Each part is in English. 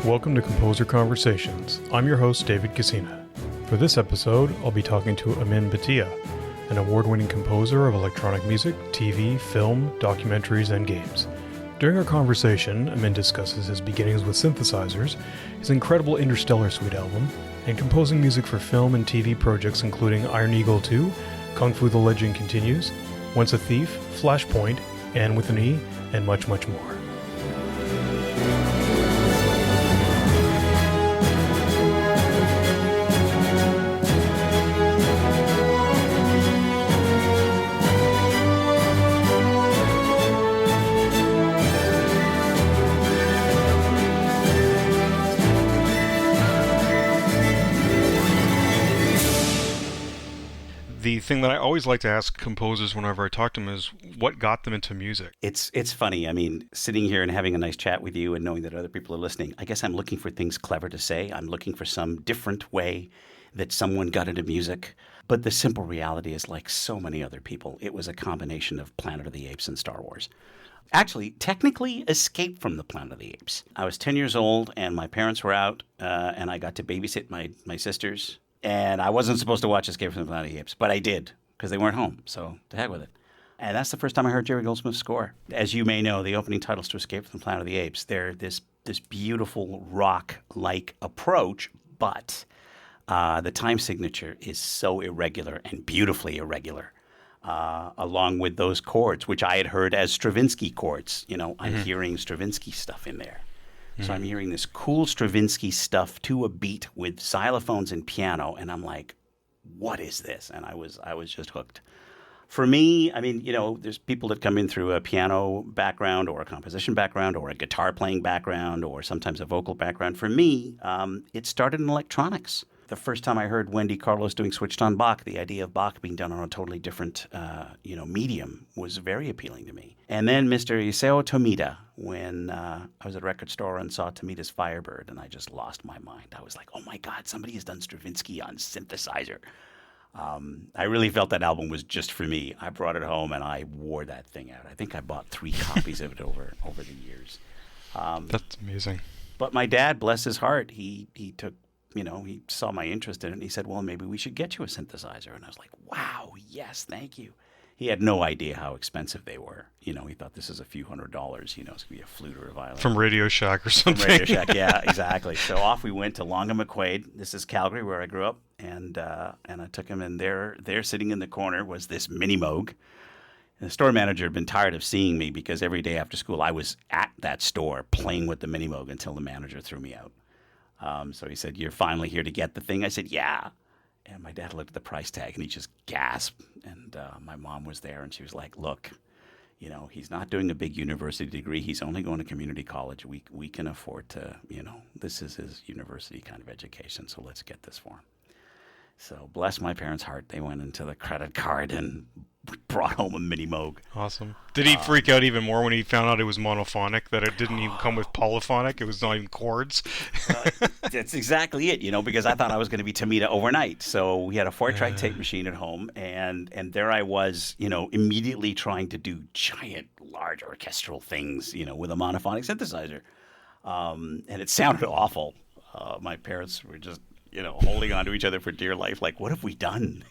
Welcome to Composer Conversations. I'm your host, David Coscina. For this episode, I'll be talking to Amin Bhatia, an award-winning composer of electronic music, TV, film, documentaries, and games. During our conversation, Amin discusses his beginnings with synthesizers, his incredible Interstellar Suite album, and composing music for film and TV projects including Iron Eagle 2, Kung Fu the Legend Continues, Once a Thief, Flashpoint, Anne with an E, and much, much more. The thing that I always like to ask composers whenever I talk to them is what got them into music? It's funny. I mean, sitting here and having a nice chat with you and knowing that other people are listening, I guess I'm looking for things clever to say. I'm looking for some different way that someone got into music. But the simple reality is, like so many other people, it was a combination of Planet of the Apes and Star Wars. Actually, technically, Escape from the Planet of the Apes. I was 10 years old and my parents were out and I got to babysit my sisters. And I wasn't supposed to watch Escape from the Planet of the Apes, but I did because they weren't home. So to heck with it. And that's the first time I heard Jerry Goldsmith's score. As you may know, the opening titles to Escape from the Planet of the Apes, they're this beautiful rock-like approach, but the time signature is so irregular and beautifully irregular, along with those chords, which I had heard as Stravinsky chords. You know, I'm hearing Stravinsky stuff in there. So I'm hearing this cool Stravinsky stuff to a beat with xylophones and piano, and I'm like, what is this? And I was just hooked. For me, I mean, you know, there's people that come in through a piano background or a composition background or a guitar playing background or sometimes a vocal background. For me, it started in electronics. The first time I heard Wendy Carlos doing Switched on Bach, the idea of Bach being done on a totally different, medium was very appealing to me. And then Mr. Isao Tomita, when I was at a record store and saw Tomita's Firebird, and I just lost my mind. I was like, oh my God, somebody has done Stravinsky on synthesizer. I really felt that album was just for me. I brought it home and I wore that thing out. I think I bought 3 copies of it over the years. That's amazing. But my dad, bless his heart, he took, he saw my interest in it and he said, well, maybe we should get you a synthesizer. And I was like, wow, yes, thank you. He had no idea how expensive they were. He thought this is a few $100, it's going to be a flute or a violin. From Radio Shack or something. From Radio Shack, yeah, exactly. So off we went to Long and McQuaid. This is Calgary, where I grew up. And I took him, and there sitting in the corner was this mini Moog. And the store manager had been tired of seeing me because every day after school I was at that store playing with the mini Moog until the manager threw me out. So he said, you're finally here to get the thing? I said, yeah. And my dad looked at the price tag and he just gasped. And my mom was there and she was like, look, he's not doing a big university degree. He's only going to community college. We can afford to, this is his university kind of education. So let's get this for him. So bless my parents' heart. They went into the credit card and brought home a mini Moog. Awesome. Did he freak out even more when he found out it was monophonic, that it didn't even come with polyphonic? It was not even chords? That's exactly it, because I thought I was going to be Tomita overnight. So we had a 4-track tape machine at home, and there I was, immediately trying to do giant, large orchestral things, with a monophonic synthesizer. And it sounded awful. My parents were just, holding on to each other for dear life, like, what have we done?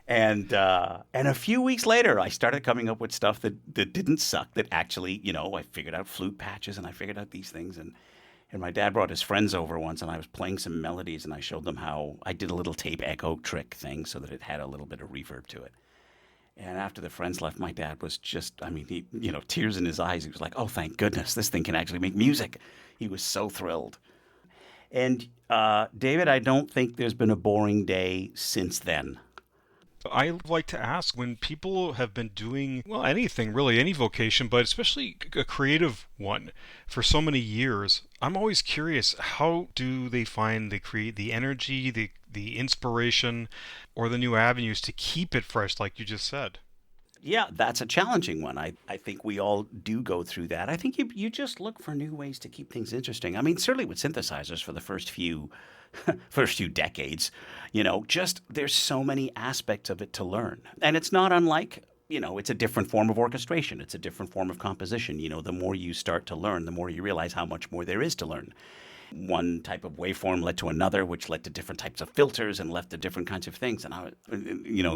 And a few weeks later, I started coming up with stuff that didn't suck, that actually, I figured out flute patches and I figured out these things. And my dad brought his friends over once and I was playing some melodies and I showed them how I did a little tape echo trick thing so that it had a little bit of reverb to it. And after the friends left, my dad was just, he, tears in his eyes. He was like, oh, thank goodness, this thing can actually make music. He was so thrilled. And David, I don't think there's been a boring day since then. I like to ask, when people have been doing, well, anything really, any vocation, but especially a creative one for so many years, I'm always curious, how do they find the energy, the inspiration, or the new avenues to keep it fresh, like you just said? Yeah, that's a challenging one. I think we all do go through that. I think you just look for new ways to keep things interesting. I mean, certainly with synthesizers for the first few decades, just there's so many aspects of it to learn. And it's not unlike it's a different form of orchestration. It's a different form of composition. The more you start to learn, the more you realize how much more there is to learn. One type of waveform led to another, which led to different types of filters and led to different kinds of things. And I,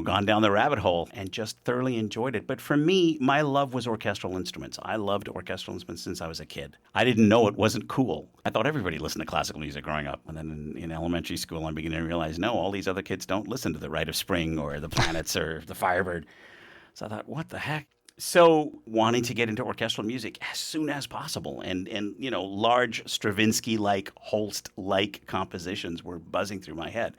gone down the rabbit hole and just thoroughly enjoyed it. But for me, my love was orchestral instruments. I loved orchestral instruments since I was a kid. I didn't know it wasn't cool. I thought everybody listened to classical music growing up. And then in elementary school, I'm beginning to realize, no, all these other kids don't listen to the Rite of Spring or the Planets or the Firebird. So I thought, what the heck? So wanting to get into orchestral music as soon as possible, and large Stravinsky-like, Holst-like compositions were buzzing through my head.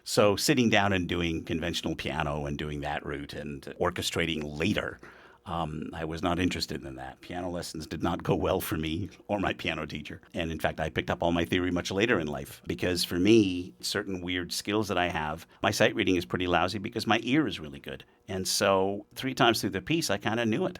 So sitting down and doing conventional piano and doing that route and orchestrating later, I was not interested in that. Piano lessons did not go well for me or my piano teacher. And in fact, I picked up all my theory much later in life because for me, certain weird skills that I have, my sight reading is pretty lousy because my ear is really good. And so 3 times through the piece, I kind of knew it.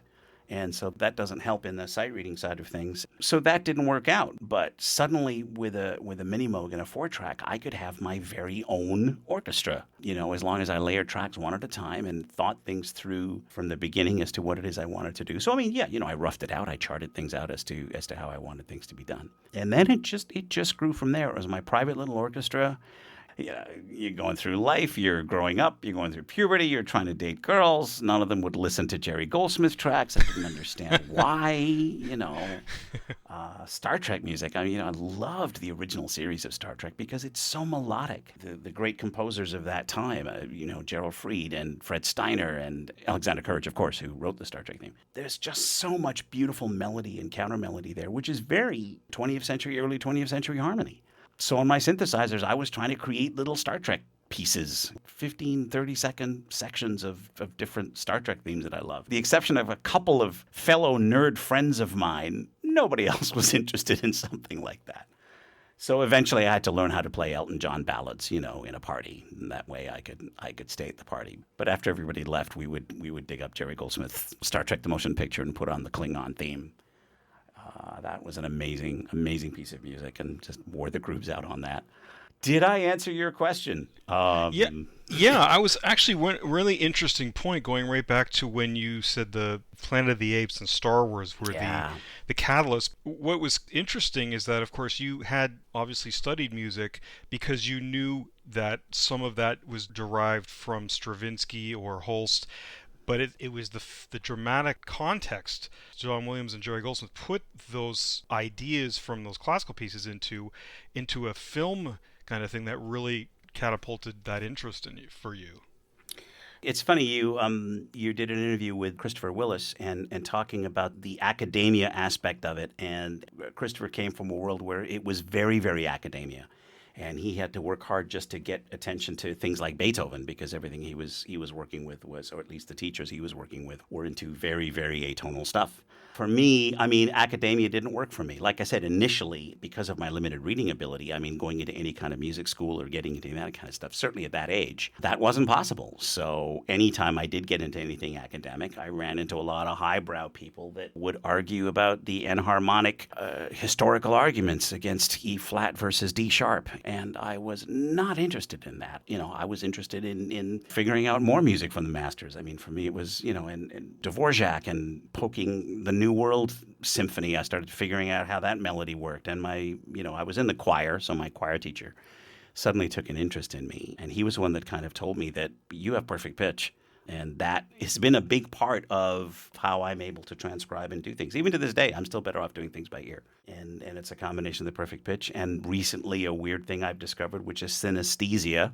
And so that doesn't help in the sight reading side of things. So that didn't work out. But suddenly with a Mini Moog and a 4-track, I could have my very own orchestra, as long as I layered tracks one at a time and thought things through from the beginning as to what it is I wanted to do. So, I roughed it out. I charted things out as to how I wanted things to be done. And then it just grew from there. It was my private little orchestra. You're going through life, you're growing up, you're going through puberty, you're trying to date girls. None of them would listen to Jerry Goldsmith tracks. I didn't understand why, Star Trek music. I loved the original series of Star Trek because it's so melodic. The great composers of that time, Gerald Fried and Fred Steiner and Alexander Courage, of course, who wrote the Star Trek theme. There's just so much beautiful melody and counter melody there, which is very 20th century, early 20th century harmony. So on my synthesizers, I was trying to create little Star Trek pieces, 15, 30-second sections of different Star Trek themes that I love. The exception of a couple of fellow nerd friends of mine, nobody else was interested in something like that. So eventually I had to learn how to play Elton John ballads, in a party. And that way I could stay at the party. But after everybody left, we would dig up Jerry Goldsmith's Star Trek The Motion Picture and put on the Klingon theme. That was an amazing, amazing piece of music and just wore the grooves out on that. Did I answer your question? Yeah. I was actually one really interesting point going right back to when you said the Planet of the Apes and Star Wars were the catalyst. What was interesting is that, of course, you had obviously studied music because you knew that some of that was derived from Stravinsky or Holst. But it was the dramatic context. John Williams and Jerry Goldsmith put those ideas from those classical pieces into a film kind of thing that really catapulted that interest for you. It's funny, you did an interview with Christopher Willis and talking about the academia aspect of it. And Christopher came from a world where it was very, very academia. And he had to work hard just to get attention to things like Beethoven because everything he was working with was, or at least the teachers he was working with, were into very, very atonal stuff. For me, academia didn't work for me. Like I said, initially, because of my limited reading ability, going into any kind of music school or getting into that kind of stuff, certainly at that age, that wasn't possible. So anytime I did get into anything academic, I ran into a lot of highbrow people that would argue about the enharmonic historical arguments against E flat versus D sharp. And I was not interested in that. I was interested in figuring out more music from the masters. For me, it was, and Dvorak and poking the New World Symphony. I started figuring out how that melody worked. And I was in the choir, so my choir teacher suddenly took an interest in me. And he was the one that kind of told me that you have perfect pitch. And that has been a big part of how I'm able to transcribe and do things. Even to this day, I'm still better off doing things by ear. And it's a combination of the perfect pitch. And recently, a weird thing I've discovered, which is synesthesia.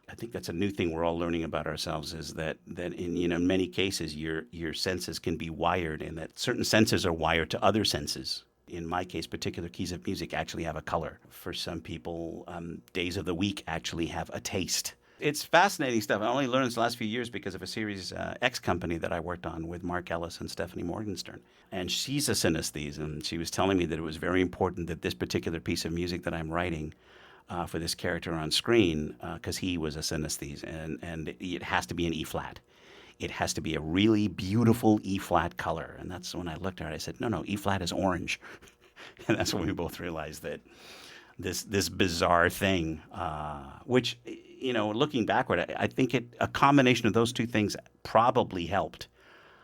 I think that's a new thing we're all learning about ourselves, is that in many cases, your senses can be wired, and that certain senses are wired to other senses. In my case, particular keys of music actually have a color. For some people, days of the week actually have a taste. It's fascinating stuff. I only learned this the last few years because of a Series X company that I worked on with Mark Ellis and Stephanie Morgenstern. And she's a synesthete, and she was telling me that it was very important that this particular piece of music that I'm writing for this character on screen, because he was a synesthete, and it has to be an E flat. It has to be a really beautiful E flat color. And that's when I looked at it, I said, no, E flat is orange. And that's when we both realized that this bizarre thing, which, looking backward, I think a combination of those two things probably helped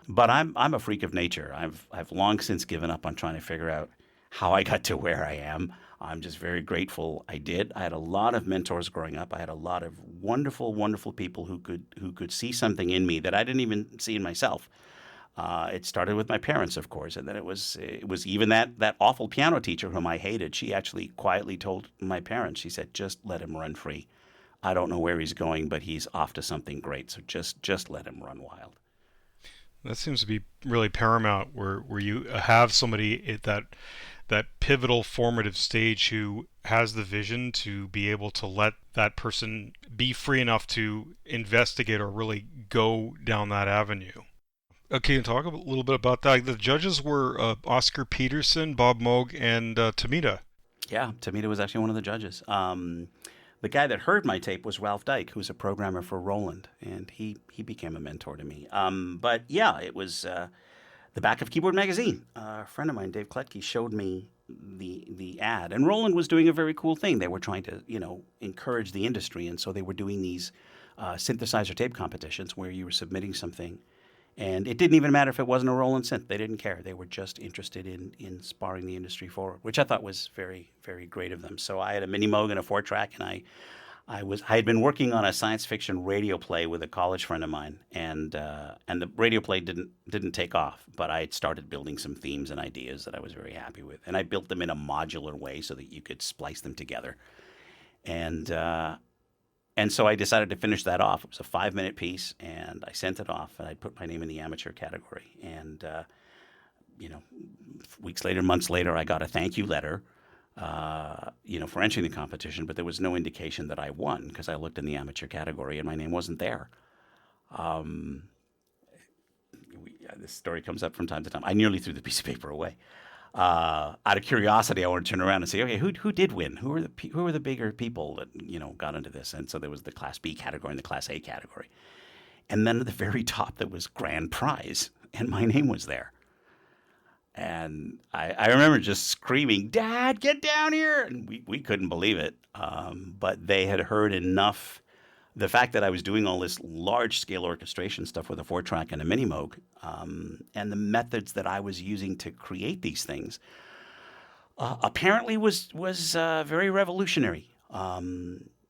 But I'm a freak of nature. I've long since given up on trying to figure out how I got to where I am. I'm just very grateful I did. I had a lot of mentors growing up. I had a lot of wonderful, wonderful people who could see something in me that I didn't even see in myself. It started with my parents, of course, and then it was even that awful piano teacher whom I hated. She actually quietly told my parents. She said, "Just let him run free. I don't know where he's going, but he's off to something great. So just let him run wild." That seems to be really paramount, where you have somebody at that pivotal formative stage who has the vision to be able to let that person be free enough to investigate or really go down that avenue. Okay, and talk a little bit about that. The judges were Oscar Peterson, Bob Moog, and Tamita. Yeah, Tamita was actually one of the judges. The guy that heard my tape was Ralph Dyke, who's a programmer for Roland, and he became a mentor to me. But yeah, it was the back of Keyboard Magazine. A friend of mine, Dave Kletke, showed me the ad, and Roland was doing a very cool thing. They were trying to encourage the industry, and so they were doing these synthesizer tape competitions where you were submitting something. And it didn't even matter if it wasn't a Roland synth. They didn't care. They were just interested in sparring the industry forward, which I thought was very, very great of them. So I had a Mini Moog and a 4-track, and I had been working on a science fiction radio play with a college friend of mine, and the radio play didn't take off. But I had started building some themes and ideas that I was very happy with, and I built them in a modular way so that you could splice them together. And so I decided to finish that off. It was a 5-minute piece, and I sent it off, and I put my name in the amateur category. And, weeks later, months later, I got a thank you letter, for entering the competition, but there was no indication that I won because I looked in the amateur category and my name wasn't there. This story comes up from time to time. I nearly threw the piece of paper away. Out of curiosity, I wanted to turn around and say, okay, who did win? Who were the bigger people that got into this? And so there was the Class B category and the Class A category, and then at the very top there was grand prize, and my name was there. And I remember just screaming, "Dad, get down here!" And we couldn't believe it, but they had heard enough. The fact that I was doing all this large-scale orchestration stuff with a 4-track and a Mini Moog, and the methods that I was using to create these things, apparently was very revolutionary.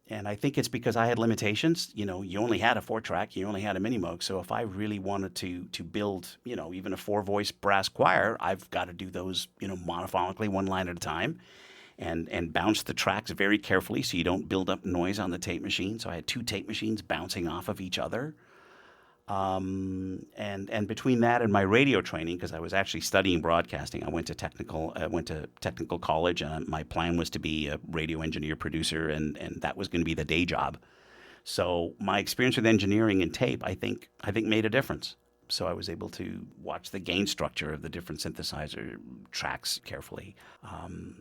And I think it's because I had limitations. You only had a 4-track, you only had a Mini Moog. So if I really wanted to build, even a 4-voice brass choir, I've got to do those, monophonically, one line at a time. And bounce the tracks very carefully so you don't build up noise on the tape machine. So I had 2 tape machines bouncing off of each other. And between that and my radio training, because I was actually studying broadcasting, I went to technical college, and my plan was to be a radio engineer producer, and that was going to be the day job. So my experience with engineering and tape, I think made a difference. So I was able to watch the gain structure of the different synthesizer tracks carefully.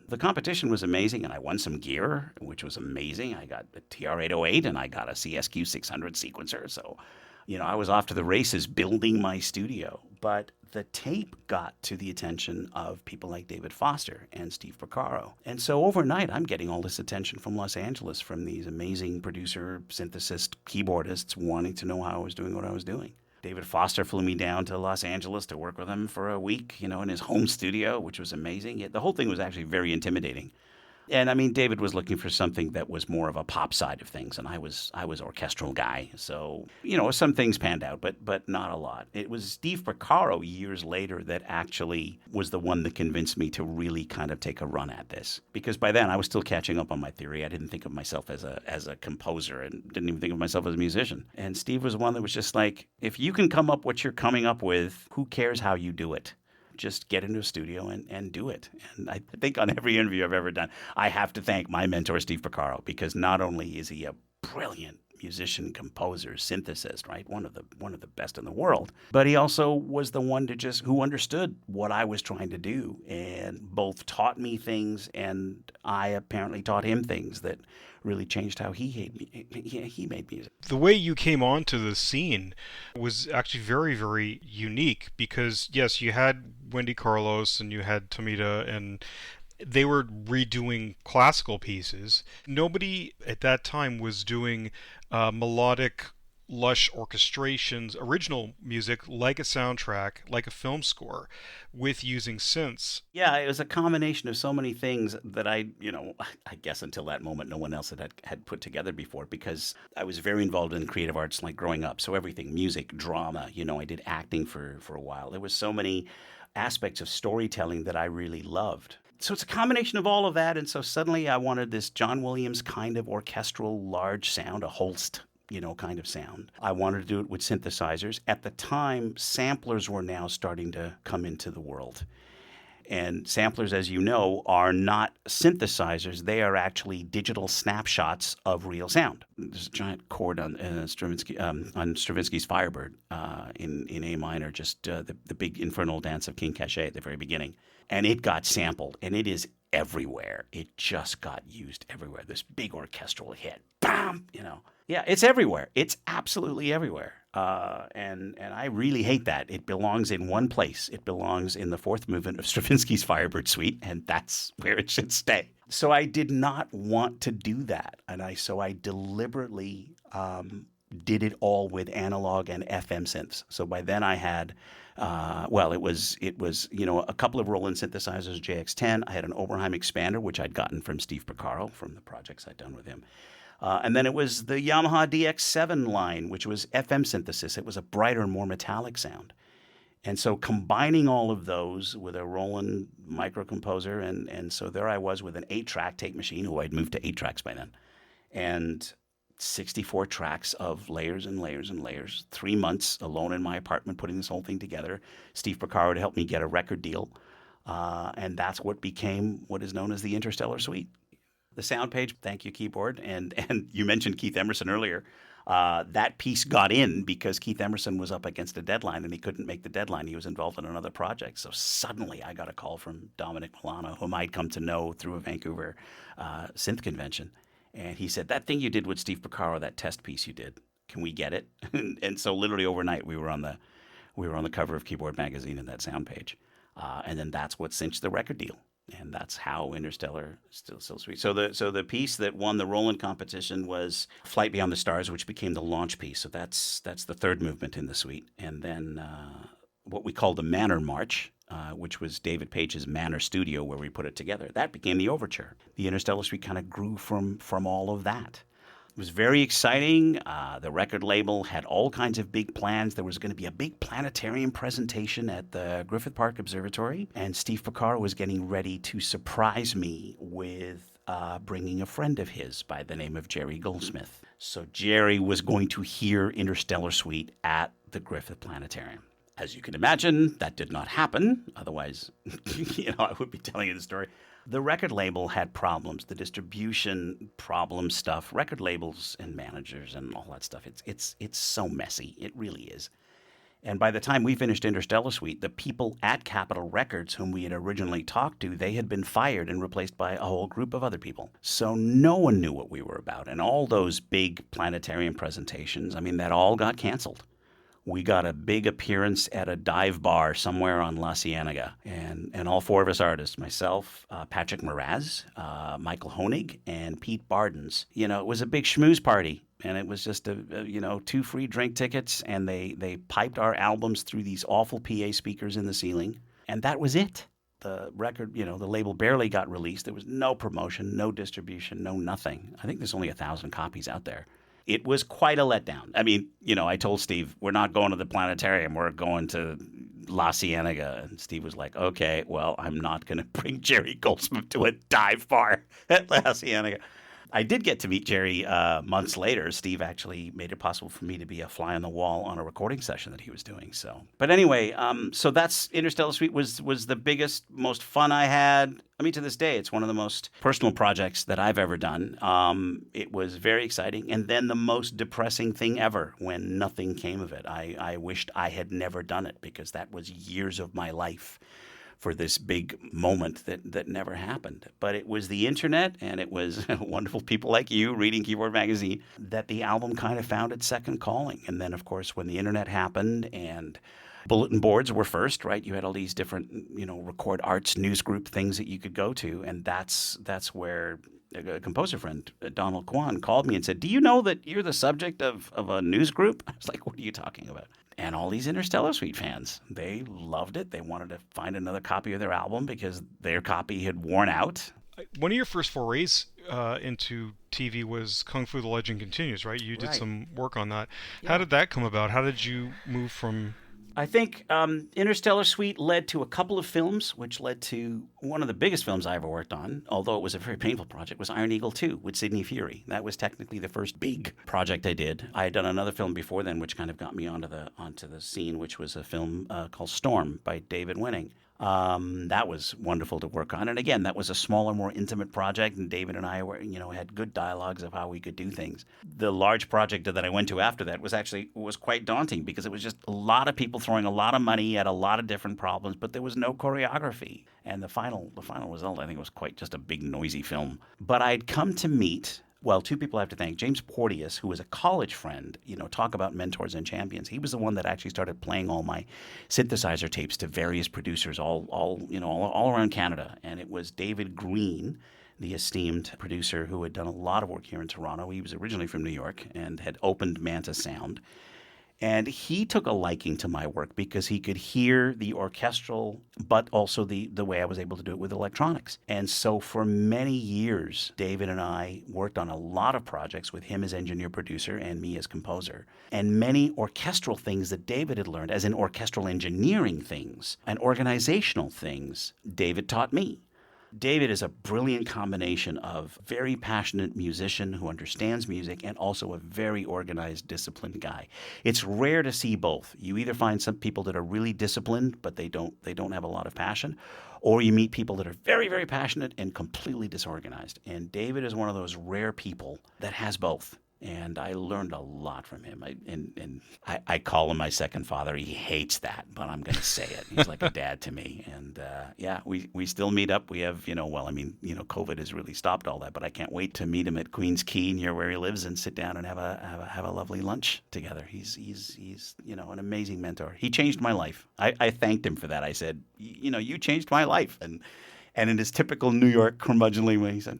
The competition was amazing, and I won some gear, which was amazing. I got a TR-808, and I got a CSQ 600 sequencer. So, I was off to the races building my studio. But the tape got to the attention of people like David Foster and Steve Porcaro. And so overnight, I'm getting all this attention from Los Angeles, from these amazing producer, synthesist, keyboardists wanting to know how I was doing what I was doing. David Foster flew me down to Los Angeles to work with him for a week, in his home studio, which was amazing. The whole thing was actually very intimidating. And I mean, David was looking for something that was more of a pop side of things, and I was orchestral guy. So, some things panned out, but not a lot. It was Steve Porcaro years later that actually was the one that convinced me to really kind of take a run at this. Because by then I was still catching up on my theory. I didn't think of myself as a composer, and didn't even think of myself as a musician. And Steve was one that was just like, if you can come up what you're coming up with, who cares how you do it? Just get into a studio and do it. And I think on every interview I've ever done, I have to thank my mentor, Steve Porcaro, because not only is he a brilliant musician, composer, synthesist, right? One of the best in the world. But he also was the one who understood what I was trying to do, and both taught me things, and I apparently taught him things that really changed how he made music. The way you came onto the scene was actually very, very unique, because yes, you had Wendy Carlos and you had Tamita, and they were redoing classical pieces. Nobody at that time was doing melodic lush orchestrations, original music, like a soundtrack, like a film score, with using synths. Yeah, it was a combination of so many things that I guess until that moment, no one else had put together before, because I was very involved in creative arts like growing up. So everything, music, drama, I did acting for a while. There was so many aspects of storytelling that I really loved. So it's a combination of all of that. And so suddenly I wanted this John Williams kind of orchestral large sound, a Holst kind of sound. I wanted to do it with synthesizers. At the time, samplers were now starting to come into the world. And samplers, as you know, are not synthesizers. They are actually digital snapshots of real sound. There's a giant chord on Stravinsky's Firebird in A minor, just the big infernal dance of King Cachet at the very beginning. And it got sampled, and it is everywhere. It just got used everywhere. This big orchestral hit. Bam! Yeah, it's everywhere. It's absolutely everywhere. And I really hate that. It belongs in one place. It belongs in the fourth movement of Stravinsky's Firebird Suite, and that's where it should stay. So I did not want to do that, and so I deliberately did it all with analog and FM synths. So by then I had, it was a couple of Roland synthesizers, JX10. I had an Oberheim expander, which I'd gotten from Steve Porcaro from the projects I'd done with him. And then it was the Yamaha DX7 line, which was FM synthesis. It was a brighter, more metallic sound. And so combining all of those with a Roland microcomposer, and so there I was with an 8-track tape machine, who I'd moved to 8 tracks by then, and 64 tracks of layers and layers and layers. 3 months alone in my apartment putting this whole thing together. Steve Porcaro to help me get a record deal. And that's what became what is known as the Interstellar Suite. The sound page, thank you, keyboard. And you mentioned Keith Emerson earlier. That piece got in because Keith Emerson was up against a deadline and he couldn't make the deadline. He was involved in another project. So suddenly I got a call from Dominic Milano, whom I'd come to know through a Vancouver synth convention. And he said, that thing you did with Steve Porcaro, that test piece you did, can we get it? And so literally overnight we were on the cover of Keyboard Magazine in that sound page. And then that's what cinched the record deal. And that's how Interstellar still Suite. So the piece that won the Roland competition was Flight Beyond the Stars, which became the launch piece. So that's the third movement in the suite. And then what we call the Manor March, which was David Page's Manor Studio where we put it together. That became the overture. The Interstellar Suite kind of grew from all of that. It was very exciting. The record label had all kinds of big plans. There was going to be a big planetarium presentation at the Griffith Park Observatory, and Steve Porcaro was getting ready to surprise me with bringing a friend of his by the name of Jerry Goldsmith. So Jerry was going to hear Interstellar Suite at the Griffith Planetarium. As you can imagine, that did not happen. Otherwise, I would be telling you the story. The record label had problems, the distribution problem stuff, record labels and managers and all that stuff. It's so messy. It really is. And by the time we finished Interstellar Suite, the people at Capitol Records whom we had originally talked to, they had been fired and replaced by a whole group of other people. So no one knew what we were about. And all those big planetarium presentations, that all got canceled. We got a big appearance at a dive bar somewhere on La Cienega. And all 4 of us artists, myself, Patrick Moraz, Michael Honig, and Pete Bardens. It was a big schmooze party. And it was just 2 free drink tickets. And they piped our albums through these awful PA speakers in the ceiling. And that was it. The record, the label barely got released. There was no promotion, no distribution, no nothing. I think there's only 1,000 copies out there. It was quite a letdown. I told Steve, we're not going to the planetarium. We're going to La Cienega. And Steve was like, okay, well, I'm not going to bring Jerry Goldsmith to a dive bar at La Cienega. I did get to meet Jerry months later. Steve actually made it possible for me to be a fly on the wall on a recording session that he was doing. But anyway, so that's Interstellar Suite was the biggest, most fun I had. To this day, it's one of the most personal projects that I've ever done. It was very exciting. And then the most depressing thing ever when nothing came of it. I wished I had never done it because that was years of my life for this big moment that never happened. But it was the internet and it was wonderful people like you reading Keyboard Magazine that the album kind of found its second calling. And then, of course, when the internet happened and bulletin boards were first, right? You had all these different, Record Arts newsgroup things that you could go to. And that's where a composer friend, Donald Kwan, called me and said, "Do you know that you're the subject of a news group?" I was like, "What are you talking about?" And all these Interstellar Suite fans, they loved it. They wanted to find another copy of their album because their copy had worn out. One of your first forays into TV was Kung Fu: The Legend Continues, right? You did some work on that. Yeah. How did that come about? How did you move from... I think Interstellar Suite led to a couple of films, which led to one of the biggest films I ever worked on, although it was a very painful project, was Iron Eagle 2 with Sidney Furie. That was technically the first big project I did. I had done another film before then, which kind of got me onto the scene, which was a film called Storm by David Winning. That was wonderful to work on. And again, that was a smaller, more intimate project, and David and I were, had good dialogues of how we could do things. The large project that I went to after that was quite daunting because it was just a lot of people throwing a lot of money at a lot of different problems, but there was no choreography. And the final result, I think, was quite just a big, noisy film. But I'd come to meet... Well, two people I have to thank. James Porteous, who was a college friend, talk about mentors and champions. He was the one that actually started playing all my synthesizer tapes to various producers all around Canada. And it was David Green, the esteemed producer who had done a lot of work here in Toronto. He was originally from New York and had opened Manta Sound. And he took a liking to my work because he could hear the orchestral, but also the way I was able to do it with electronics. And so for many years, David and I worked on a lot of projects with him as engineer-producer and me as composer. And many orchestral things that David had learned, as in orchestral engineering things and organizational things, David taught me. David is a brilliant combination of very passionate musician who understands music and also a very organized, disciplined guy. It's rare to see both. You either find some people that are really disciplined, but they don't have a lot of passion, or you meet people that are very, very passionate and completely disorganized. And David is one of those rare people that has both. And I learned a lot from him. I call him my second father. He hates that, but I'm going to say it. He's like a dad to me. And we still meet up. We have, COVID has really stopped all that, but I can't wait to meet him at Queens Quay near where he lives and sit down and have a lovely lunch together. He's an amazing mentor. He changed my life. I thanked him for that. I said, you changed my life. And in his typical New York curmudgeonly way, he said,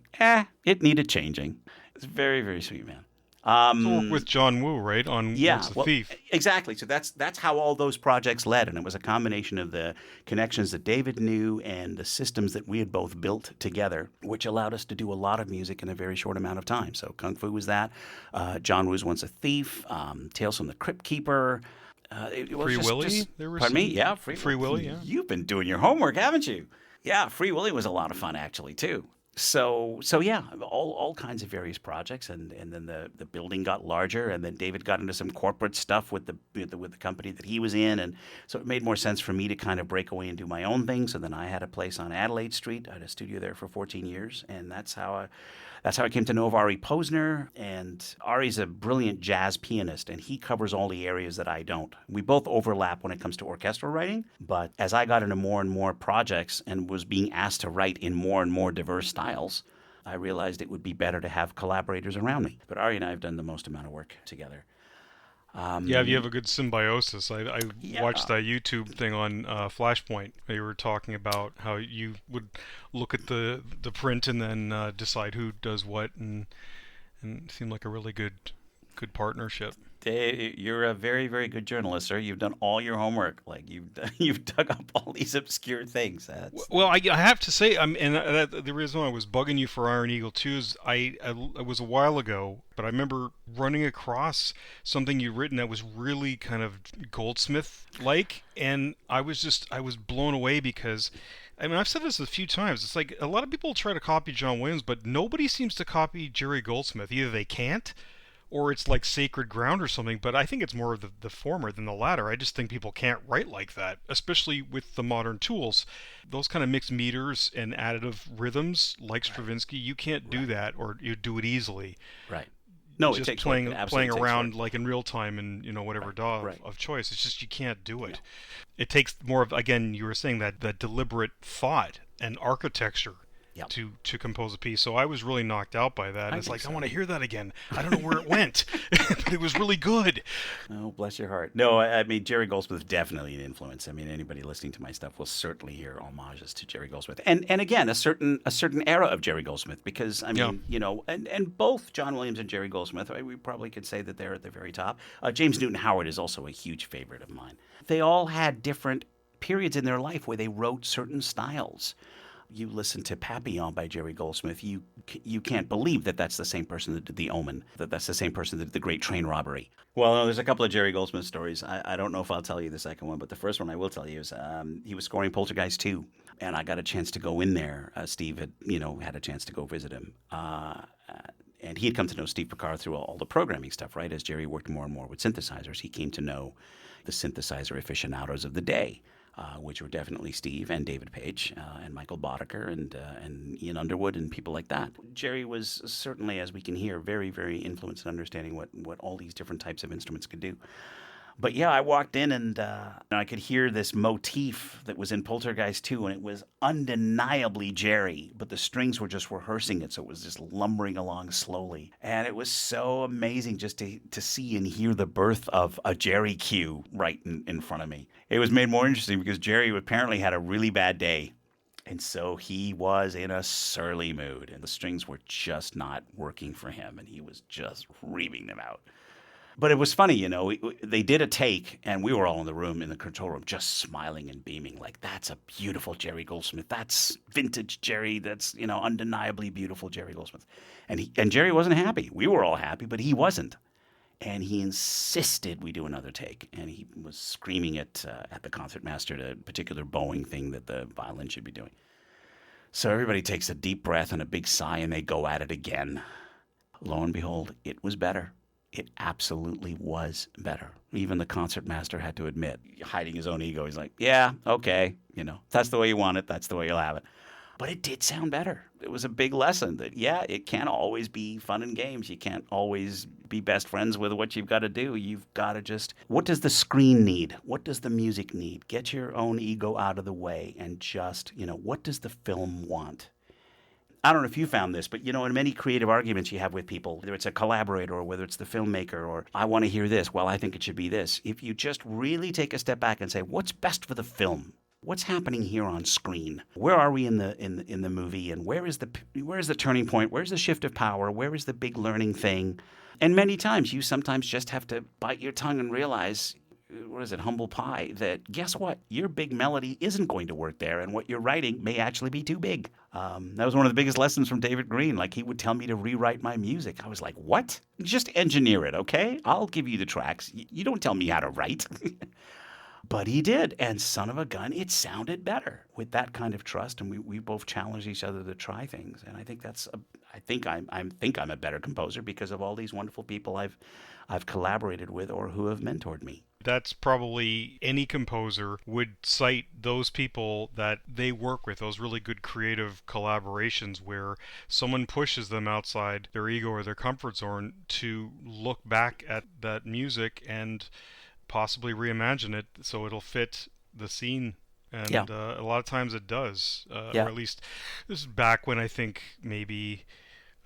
it needed changing. It's very, very sweet, man. So with John Woo, right? On Once a Thief. Exactly. So that's how all those projects led, and it was a combination of the connections that David knew and the systems that we had both built together, which allowed us to do a lot of music in a very short amount of time. So Kung Fu was that. John Woo's Once a Thief. Tales from the Crypt Keeper. Free Willy? Pardon me? Yeah, Free Willy. Yeah. You've been doing your homework, haven't you? Yeah, Free Willy was a lot of fun actually too. So yeah, all kinds of various projects, and then the building got larger, and then David got into some corporate stuff with the company that he was in, and so it made more sense for me to kind of break away and do my own thing. So then I had a place on Adelaide Street. I had a studio there for 14 years, and that's how I came to know of Ari Posner. And Ari's a brilliant jazz pianist, and he covers all the areas that I don't. We both overlap when it comes to orchestral writing, but as I got into more and more projects and was being asked to write in more and more diverse styles, I realized it would be better to have collaborators around me. But Ari and I have done the most amount of work together. You have a good symbiosis. I watched that YouTube thing on Flashpoint. They were talking about how you would look at the print and then decide who does what, and it seemed like a really good partnership. You're a very, very good journalist, sir. You've done all your homework. Like you've dug up all these obscure things. Well, I have to say, the reason why I was bugging you for Iron Eagle 2 is it was a while ago, but I remember running across something you'd written that was really kind of Goldsmith-like, and I was blown away because, I've said this a few times. It's like a lot of people try to copy John Williams, but nobody seems to copy Jerry Goldsmith. Either they can't, or it's like sacred ground or something, but I think it's more of the former than the latter. I just think people can't write like that, especially with the modern tools. Those kind of mixed meters and additive rhythms like Stravinsky, you can't do that, or you do it easily. Right. No, just it takes playing around work. like in real time and whatever DAW of choice. It's just you can't do it. No. It takes more of, again, you were saying that deliberate thought and architecture Yep. to compose a piece. So I was really knocked out by that. And it's like, I want to hear that again. I don't know where it went, but it was really good. Oh, bless your heart. No, I mean, Jerry Goldsmith definitely an influence. I mean, anybody listening to my stuff will certainly hear homages to Jerry Goldsmith. And again, a certain era of Jerry Goldsmith, because, I mean, and both John Williams and Jerry Goldsmith, we probably could say that they're at the very top. James Newton Howard is also a huge favorite of mine. They all had different periods in their life where they wrote certain styles. You listen to Papillon by Jerry Goldsmith, you can't believe that that's the same person that did The Omen, that that's the same person that did The Great Train Robbery. Well, no, there's a couple of Jerry Goldsmith stories. I don't know if I'll tell you the second one, but the first one I will tell you is he was scoring Poltergeist 2, and I got a chance to go in there. Steve had, had a chance to go visit him. And he had come to know Steve Picard through all the programming stuff, right? As Jerry worked more and more with synthesizers, he came to know the synthesizer aficionados of the day. Which were definitely Steve and David Page and Michael Boddicker and Ian Underwood and people like that. Jerry was certainly, as we can hear, very, very influenced in understanding what all these different types of instruments could do. But yeah, I walked in and I could hear this motif that was in Poltergeist 2, and it was undeniably Jerry, but the strings were just rehearsing it, so it was just lumbering along slowly. And it was so amazing just to see and hear the birth of a Jerry cue right in front of me. It was made more interesting because Jerry apparently had a really bad day. And so he was in a surly mood, and the strings were just not working for him, and he was just reaming them out. But it was funny, they did a take, and we were all in the room, in the control room, just smiling and beaming, like, that's a beautiful Jerry Goldsmith. That's vintage Jerry. That's, undeniably beautiful Jerry Goldsmith. And Jerry wasn't happy. We were all happy, but he wasn't. And he insisted we do another take. And he was screaming at the concertmaster the particular bowing thing that the violin should be doing. So everybody takes a deep breath and a big sigh, and they go at it again. Lo and behold, it was better. It absolutely was better. Even the concertmaster had to admit, hiding his own ego, he's like, yeah, okay, that's the way you want it, that's the way you'll have it. But it did sound better. It was a big lesson that, yeah, it can't always be fun and games. You can't always be best friends with what you've got to do. You've got to just, what does the screen need? What does the music need? Get your own ego out of the way and just, what does the film want? I don't know if you found this, but, in many creative arguments you have with people, whether it's a collaborator or whether it's the filmmaker or I want to hear this, well, I think it should be this. If you just really take a step back and say, what's best for the film? What's happening here on screen? Where are we in the movie? And where is the turning point? Where's the shift of power? Where is the big learning thing? And many times you sometimes just have to bite your tongue and realize, humble pie, that guess what? Your big melody isn't going to work there, and what you're writing may actually be too big. That was one of the biggest lessons from David Green. Like, he would tell me to rewrite my music. I was like, what? Just engineer it, okay? I'll give you the tracks. You don't tell me how to write. But he did, and son of a gun, it sounded better with that kind of trust, and we both challenged each other to try things. And I think I think I'm a better composer because of all these wonderful people I've collaborated with or who have mentored me. That's probably any composer would cite those people that they work with, those really good creative collaborations where someone pushes them outside their ego or their comfort zone to look back at that music and possibly reimagine it so it'll fit the scene. And a lot of times it does, or at least this is back when I think maybe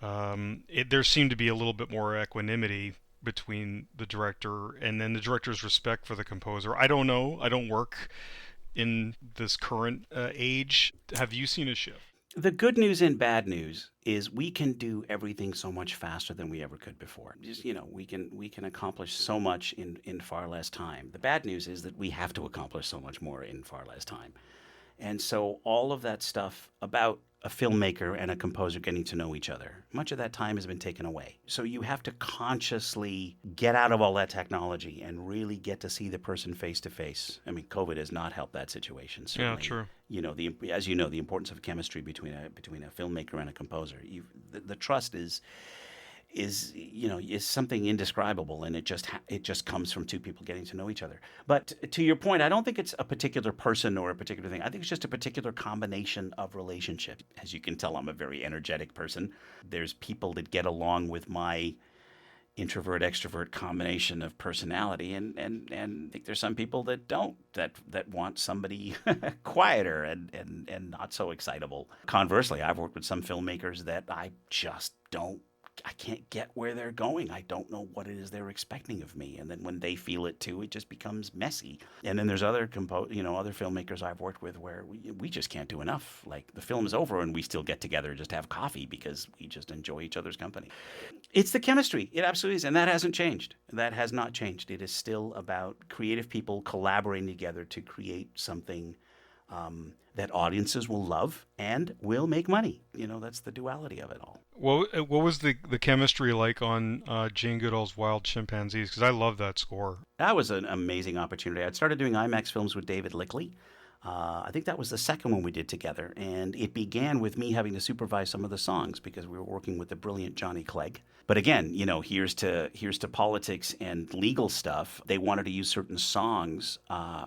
there seemed to be a little bit more equanimity between the director and then the director's respect for the composer. I don't know. I don't work in this current age. Have you seen a shift? The good news and bad news is we can do everything so much faster than we ever could before. Just, we can accomplish so much in far less time. The bad news is that we have to accomplish so much more in far less time. And so all of that stuff about a filmmaker and a composer getting to know each other, much of that time has been taken away. So you have to consciously get out of all that technology and really get to see the person face to face. I mean, COVID has not helped that situation. Certainly. Yeah, true. As you know, the importance of chemistry between a filmmaker and a composer. The trust is something indescribable, and it just comes from two people getting to know each other. But to your point, I don't think it's a particular person or a particular thing. I think it's just a particular combination of relationships. As you can tell, I'm a very energetic person. There's people that get along with my introvert extrovert combination of personality, and I think there's some people that don't, that want somebody quieter and not so excitable. Conversely, I've worked with some filmmakers that I can't get where they're going. I don't know what it is they're expecting of me. And then when they feel it too, it just becomes messy. And then there's other other filmmakers I've worked with where we just can't do enough. Like the film is over and we still get together and just have coffee because we just enjoy each other's company. It's the chemistry. It absolutely is. And that hasn't changed. That has not changed. It is still about creative people collaborating together to create something that audiences will love and will make money. That's the duality of it all. What was the chemistry like on Jane Goodall's Wild Chimpanzees? Because I love that score. That was an amazing opportunity. I'd started doing IMAX films with David Coscina. I think that was the second one we did together, and it began with me having to supervise some of the songs because we were working with the brilliant Johnny Clegg. But again, here's to politics and legal stuff. They wanted to use certain songs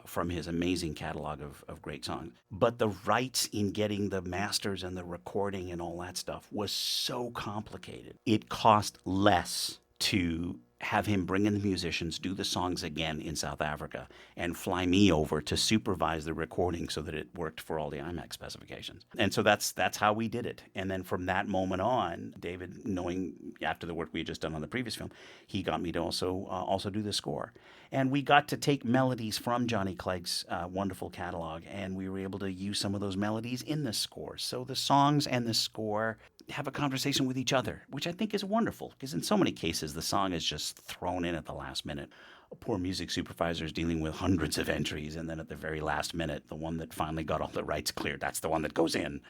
from his amazing catalog of great songs. But the rights in getting the masters and the recording and all that stuff was so complicated. It cost less to have him bring in the musicians, do the songs again in South Africa, and fly me over to supervise the recording so that it worked for all the IMAX specifications. And so that's how we did it. And then from that moment on, David, knowing after the work we had just done on the previous film, he got me to also do the score. And we got to take melodies from Johnny Clegg's wonderful catalog, and we were able to use some of those melodies in the score. So the songs and the score have a conversation with each other, which I think is wonderful, because in so many cases the song is just thrown in at the last minute. A poor music supervisor is dealing with hundreds of entries, and then at the very last minute, the one that finally got all the rights cleared, that's the one that goes in.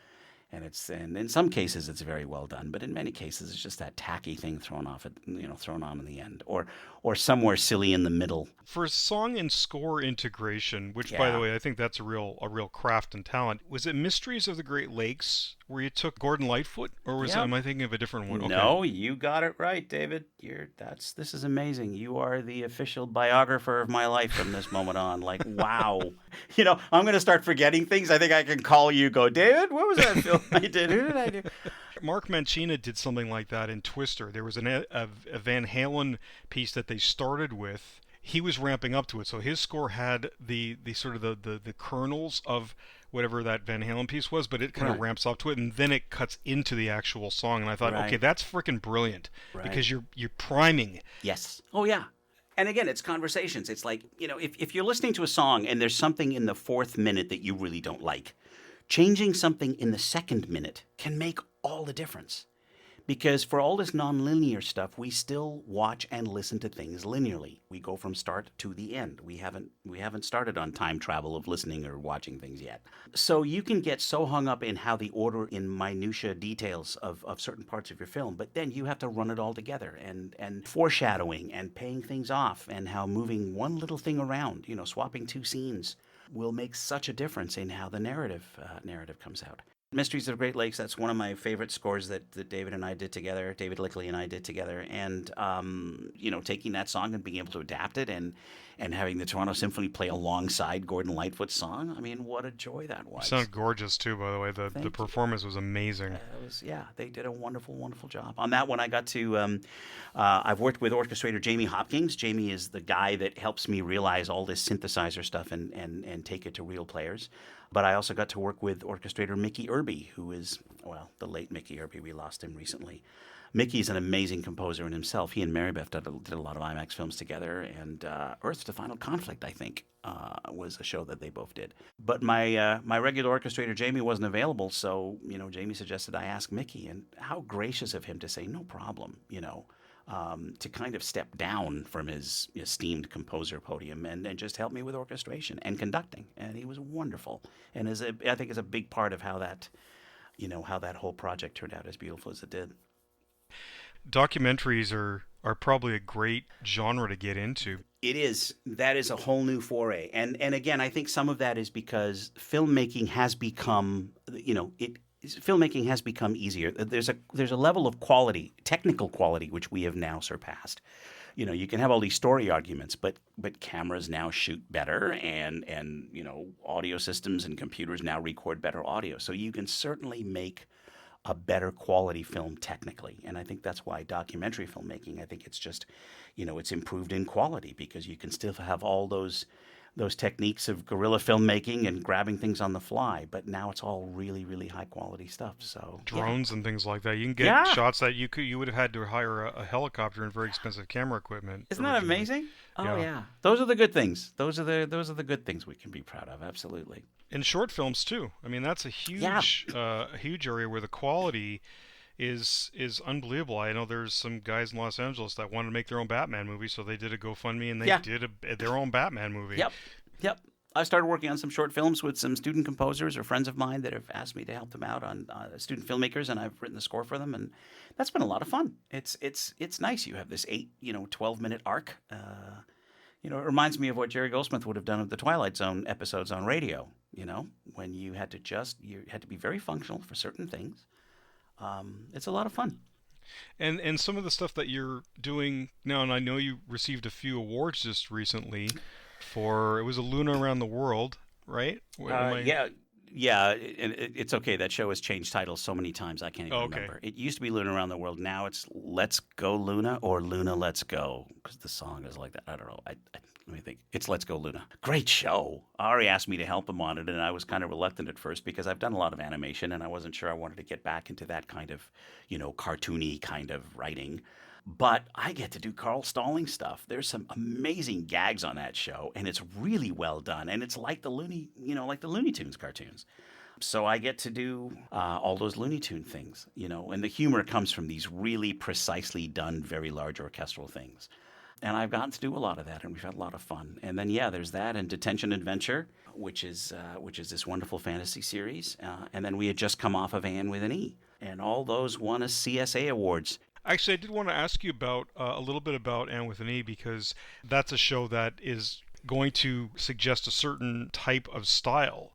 And in some cases it's very well done, but in many cases it's just that tacky thing thrown on in the end, or somewhere silly in the middle. For song and score integration, which by the way I think that's a real craft and talent. Was it Mysteries of the Great Lakes where you took Gordon Lightfoot, or am I thinking of a different one? Okay. No, you got it right, David. This is amazing. You are the official biographer of my life from this moment on. Like, wow. I'm going to start forgetting things. I think I can call you, go, David, what was that film I did? Who did I do? Mark Mancina did something like that in Twister. There was a Van Halen piece that they started with. He was ramping up to it, so his score had the sort of the kernels of whatever that Van Halen piece was, but it kind of ramps up to it, and then it cuts into the actual song. And I thought, okay, that's freaking brilliant, because you're priming. Yes. Oh yeah. And again, it's conversations. It's like, if you're listening to a song and there's something in the fourth minute that you really don't like, changing something in the second minute can make all the difference. Because for all this nonlinear stuff, we still watch and listen to things linearly. We go from start to the end. We haven't started on time travel of listening or watching things yet. So you can get so hung up in how the order in minutiae details of certain parts of your film, but then you have to run it all together, and foreshadowing and paying things off, and how moving one little thing around, swapping two scenes, will make such a difference in how the narrative comes out. Mysteries of the Great Lakes, that's one of my favorite scores that David and I did together, David Coscina and I did together. And, taking that song and being able to adapt it and having the Toronto Symphony play alongside Gordon Lightfoot's song, I mean, what a joy that was. It sounded gorgeous, too, by the way. The performance was amazing. They did a wonderful, wonderful job. On that one, I got to, I've worked with orchestrator Jamie Hopkins. Jamie is the guy that helps me realize all this synthesizer stuff and take it to real players. But I also got to work with orchestrator Mickey Irby, who is, the late Mickey Irby. We lost him recently. Mickey's an amazing composer in himself. He and Mary Beth did a lot of IMAX films together, and Earth to Final Conflict, I think, was a show that they both did. But my regular orchestrator, Jamie, wasn't available, so, Jamie suggested I ask Mickey, and how gracious of him to say, no problem, to kind of step down from his esteemed composer podium and just help me with orchestration and conducting. And he was wonderful. And I think is a big part of how that whole project turned out as beautiful as it did. Documentaries are probably a great genre to get into. It is. That is a whole new foray. And again, I think some of that is because filmmaking has become, filmmaking has become easier. There's a level of quality, technical quality, which we have now surpassed. You can have all these story arguments, but cameras now shoot better, and audio systems and computers now record better audio. So you can certainly make a better quality film technically. And I think that's why documentary filmmaking, I think it's just, it's improved in quality because you can still have all those techniques of guerrilla filmmaking and grabbing things on the fly, but now it's all really, really high quality stuff. So drones and things like that. You can get shots that you would have had to hire a helicopter and very expensive camera equipment. Isn't that amazing? Oh yeah. Those are the good things. Those are the good things we can be proud of. Absolutely. And short films too. I mean, that's a huge huge area where the quality is unbelievable. I know there's some guys in Los Angeles that wanted to make their own Batman movie, so they did a GoFundMe and they did their own Batman movie. Yep. I started working on some short films with some student composers or friends of mine that have asked me to help them out on student filmmakers, and I've written the score for them, and that's been a lot of fun. It's nice. You have this 12-minute arc. It reminds me of what Jerry Goldsmith would have done with the Twilight Zone episodes on radio. When you had to be very functional for certain things. It's a lot of fun. And some of the stuff that you're doing now, and I know you received a few awards just recently for, it was a Luna Around the World, right? Yeah, it's okay. That show has changed titles so many times I can't even remember. It used to be Luna Around the World. Now it's Let's Go Luna or Luna Let's Go, because the song is like that. I don't know. Let me think. It's Let's Go Luna. Great show. Ari asked me to help him on it, and I was kind of reluctant at first because I've done a lot of animation, and I wasn't sure I wanted to get back into that kind of, cartoony kind of writing. But I get to do Carl Stalling stuff. There's some amazing gags on that show, and it's really well done. And it's like the Looney Tunes cartoons. So I get to do all those Looney Tune things, and the humor comes from these really precisely done, very large orchestral things. And I've gotten to do a lot of that, and we've had a lot of fun. And then, there's that and Detention Adventure, which is this wonderful fantasy series. And then we had just come off of Anne with an E, and all those won us CSA awards. Actually, I did want to ask you about a little bit about Anne with an E, because that's a show that is going to suggest a certain type of style.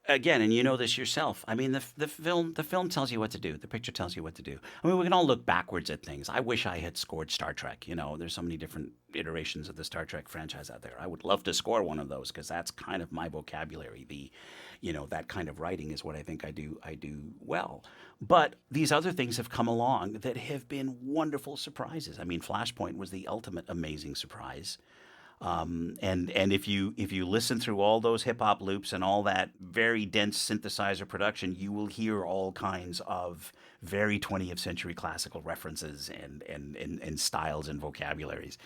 Again, and you know this yourself. I mean, the film tells you what to do. The picture tells you what to do. I mean, we can all look backwards at things. I wish I had scored Star Trek. There's so many different iterations of the Star Trek franchise out there. I would love to score one of those because that's kind of my vocabulary. That kind of writing is what I think I do well. But these other things have come along that have been wonderful surprises. I mean, Flashpoint was the ultimate amazing surprise. And if you listen through all those hip hop loops and all that very dense synthesizer production, you will hear all kinds of very 20th century classical references and styles and vocabularies.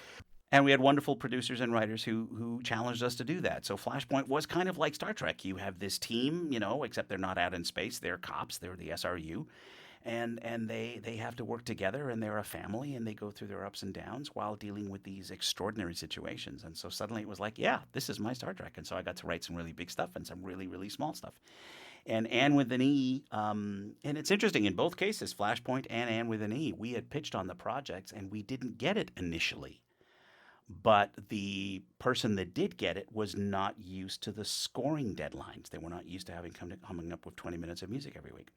And we had wonderful producers and writers who challenged us to do that. So Flashpoint was kind of like Star Trek. You have this team, except they're not out in space. They're cops. They're the SRU. And they have to work together, and they're a family, and they go through their ups and downs while dealing with these extraordinary situations. And so suddenly it was like, this is my Star Trek. And so I got to write some really big stuff and some really, really small stuff. And Anne with an E, and it's interesting, in both cases, Flashpoint and Anne with an E, we had pitched on the projects, and we didn't get it initially. But the person that did get it was not used to the scoring deadlines. They were not used to coming up with 20 minutes of music every week.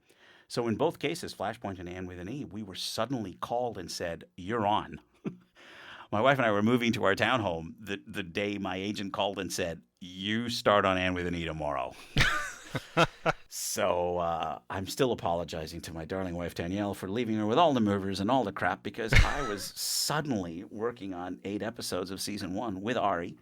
So in both cases, Flashpoint and Anne with an E, we were suddenly called and said, "You're on." My wife and I were moving to our townhome the day my agent called and said, "You start on Anne with an E tomorrow." So I'm still apologizing to my darling wife, Danielle, for leaving her with all the movers and all the crap because I was suddenly working on 8 episodes of season 1 with Ari.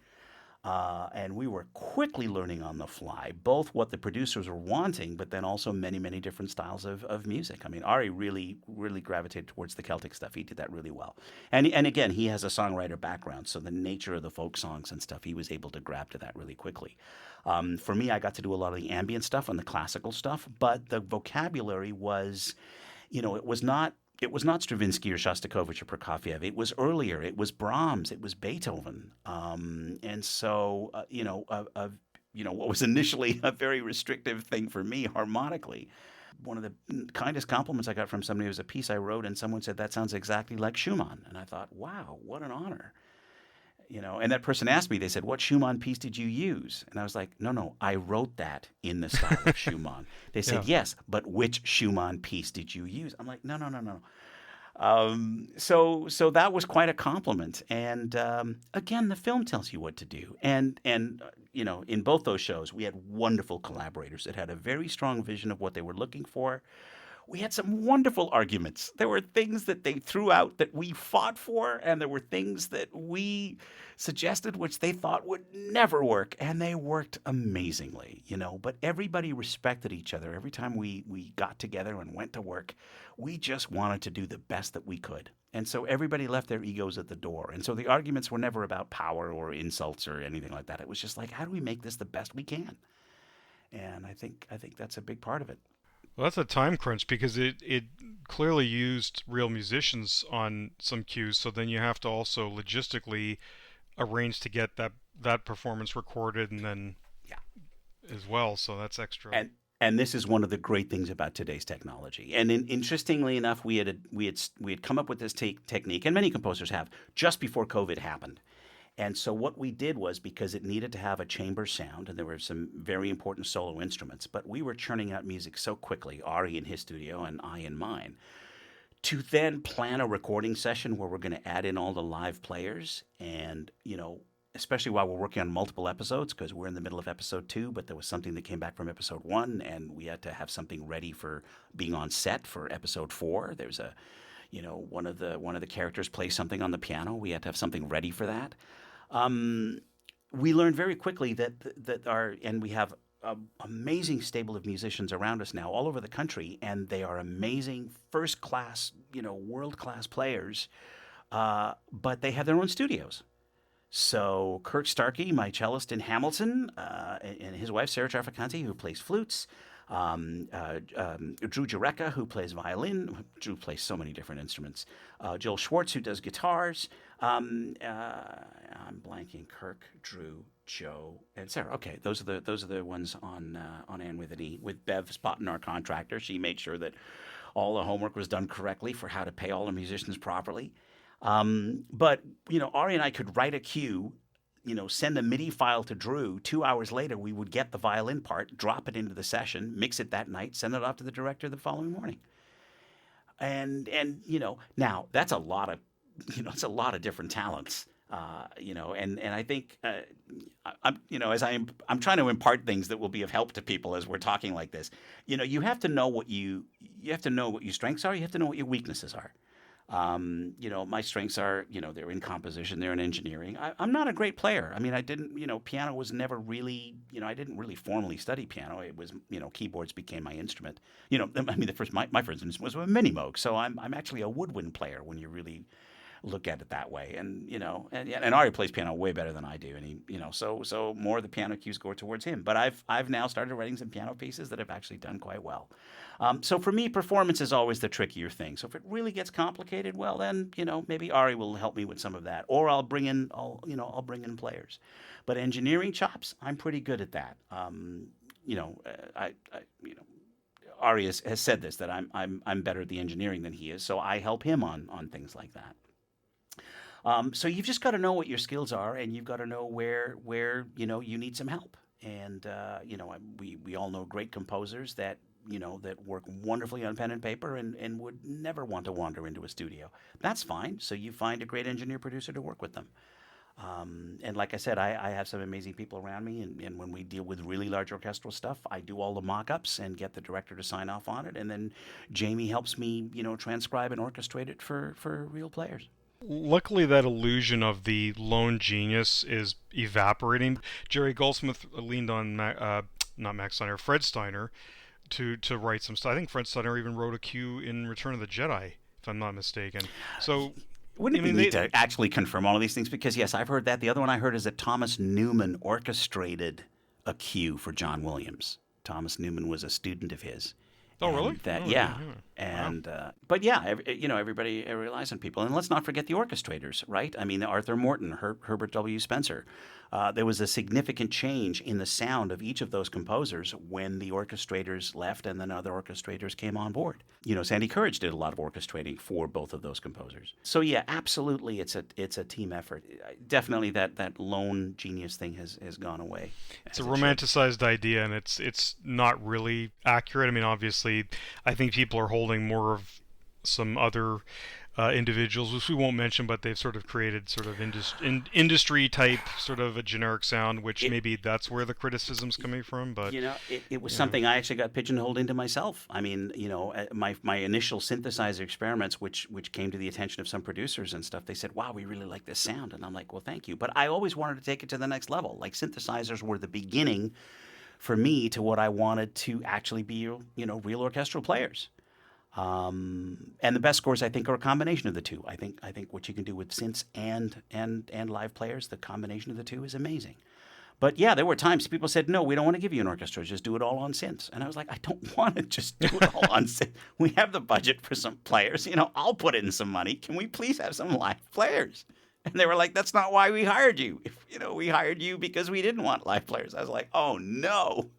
And we were quickly learning on the fly, both what the producers were wanting, but then also many, many different styles of music. I mean, Ari really, really gravitated towards the Celtic stuff. He did that really well. And again, he has a songwriter background, so the nature of the folk songs and stuff, he was able to grab to that really quickly. For me, I got to do a lot of the ambient stuff and the classical stuff, but the vocabulary was, it was not Stravinsky or Shostakovich or Prokofiev. It was earlier. It was Brahms. It was Beethoven. And so, what was initially a very restrictive thing for me harmonically, one of the kindest compliments I got from somebody was a piece I wrote, and someone said, "That sounds exactly like Schumann." And I thought, wow, what an honor. And that person asked me, they said, "What Schumann piece did you use?" And I was like, no, I wrote that in the style of Schumann. They said, "Yes, but which Schumann piece did you use?" I'm like, no. So that was quite a compliment. And again, the film tells you what to do. And in both those shows, we had wonderful collaborators that had a very strong vision of what they were looking for. we had some wonderful arguments. There were things that they threw out that we fought for, and there were things that we suggested which they thought would never work, and they worked amazingly, But everybody respected each other. Every time we got together and went to work, we just wanted to do the best that we could. And so everybody left their egos at the door. And so the arguments were never about power or insults or anything like that. It was just like, how do we make this the best we can? And I think that's a big part of it. Well, that's a time crunch because it clearly used real musicians on some cues. So then you have to also logistically arrange to get that performance recorded and then as well. So that's extra. And this is one of the great things about today's technology. And interestingly enough, we had come up with this technique, and many composers have, just before COVID happened. And so what we did was, because it needed to have a chamber sound, and there were some very important solo instruments, but we were churning out music so quickly, Ari in his studio and I in mine, to then plan a recording session where we're going to add in all the live players and, especially while we're working on multiple episodes, because we're in the middle of episode 2, but there was something that came back from episode 1, and we had to have something ready for being on set for episode 4. There's one of the characters plays something on the piano. We had to have something ready for that. We learned very quickly and we have an amazing stable of musicians around us now all over the country, and they are amazing, first-class, world-class players, but they have their own studios. So Kirk Starkey, my cellist in Hamilton, and his wife Sarah Traficante, who plays flutes, Drew Jureka, who plays violin. Drew plays so many different instruments. Joel Schwartz, who does guitars. I'm blanking. Kirk, Drew, Joe, and Sarah. Okay, those are the ones on Anne with an E. With Bev Spotton, our contractor, she made sure that all the homework was done correctly for how to pay all the musicians properly. But Ari and I could write a cue, send a MIDI file to Drew. 2 hours later, we would get the violin part, drop it into the session, mix it that night, send it off to the director the following morning. And now that's a lot of, it's a lot of different talents. And I think, as I'm trying to impart things that will be of help to people as we're talking like this. You have to know what you have to know what your strengths are. You have to know what your weaknesses are. My strengths are, they're in composition, they're in engineering. I'm not a great player. I mean, I didn't, piano was never really, I didn't really formally study piano. It was, keyboards became my instrument. My first instrument was a mini Moog. So I'm actually a woodwind player when you really look at it that way. And Ari plays piano way better than I do. And he, so more of the piano cues go towards him. But I've now started writing some piano pieces that have actually done quite well. So for me, performance is always the trickier thing. So if it really gets complicated, well, then, maybe Ari will help me with some of that, or I'll bring in players. But engineering chops, I'm pretty good at that. Ari has said this, that I'm better at the engineering than he is. So I help him on things like that. So you've just got to know what your skills are, and you've got to know where you need some help. And we all know great composers that work wonderfully on pen and paper and would never want to wander into a studio. That's fine. So you find a great engineer producer to work with them. And like I said, I have some amazing people around me, and when we deal with really large orchestral stuff, I do all the mock-ups and get the director to sign off on it, and then Jamie helps me, transcribe and orchestrate it for real players. Luckily, that illusion of the lone genius is evaporating. Jerry Goldsmith leaned on not Max Steiner, Fred Steiner, to write some stuff. I think Fred Steiner even wrote a cue in Return of the Jedi, if I'm not mistaken. So wouldn't it be neat to actually confirm all of these things? Because yes, I've heard that. The other one I heard is that Thomas Newman orchestrated a cue for John Williams. Thomas Newman was a student of his. Oh, really? But yeah, everybody relies on people. And let's not forget the orchestrators, right? I mean, Arthur Morton, Herbert W. Spencer. There was a significant change in the sound of each of those composers when the orchestrators left and then other orchestrators came on board. Sandy Courage did a lot of orchestrating for both of those composers. So yeah, absolutely, it's a team effort. Definitely that lone genius thing has gone away. It's a romanticized idea, and it's not really accurate. I mean, obviously, I think people are holding more of some other individuals, which we won't mention, but they've sort of created sort of industry type sort of a generic sound, which maybe that's where the criticism's coming from. But it was something I actually got pigeonholed into myself. I mean, my initial synthesizer experiments, which came to the attention of some producers and stuff, they said, "Wow, we really like this sound," and I'm like, "Well, thank you." But I always wanted to take it to the next level. Like synthesizers were the beginning for me to what I wanted to actually be, real orchestral players. And the best scores, I think, are a combination of the two. I think what you can do with synths and live players, the combination of the two is amazing. But yeah, there were times people said, "No, we don't want to give you an orchestra. Just do it all on synths." And I was like, "I don't want to just do it all on synths. We have the budget for some players. I'll put in some money. Can we please have some live players?" And they were like, "That's not why we hired you. We hired you because we didn't want live players." I was like, "Oh no."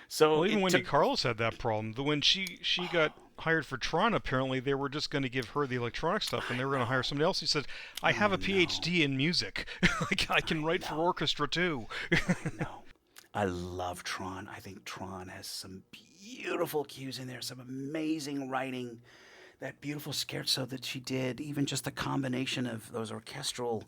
So well, even Wendy Carlos had that problem. When she got hired for Tron, apparently they were just going to give her the electronic stuff, and they were going to hire somebody else. He said, "I have a PhD in music. I can write for orchestra too." No, I love Tron. I think Tron has some beautiful cues in there, some amazing writing. That beautiful scherzo that she did, even just the combination of those orchestral,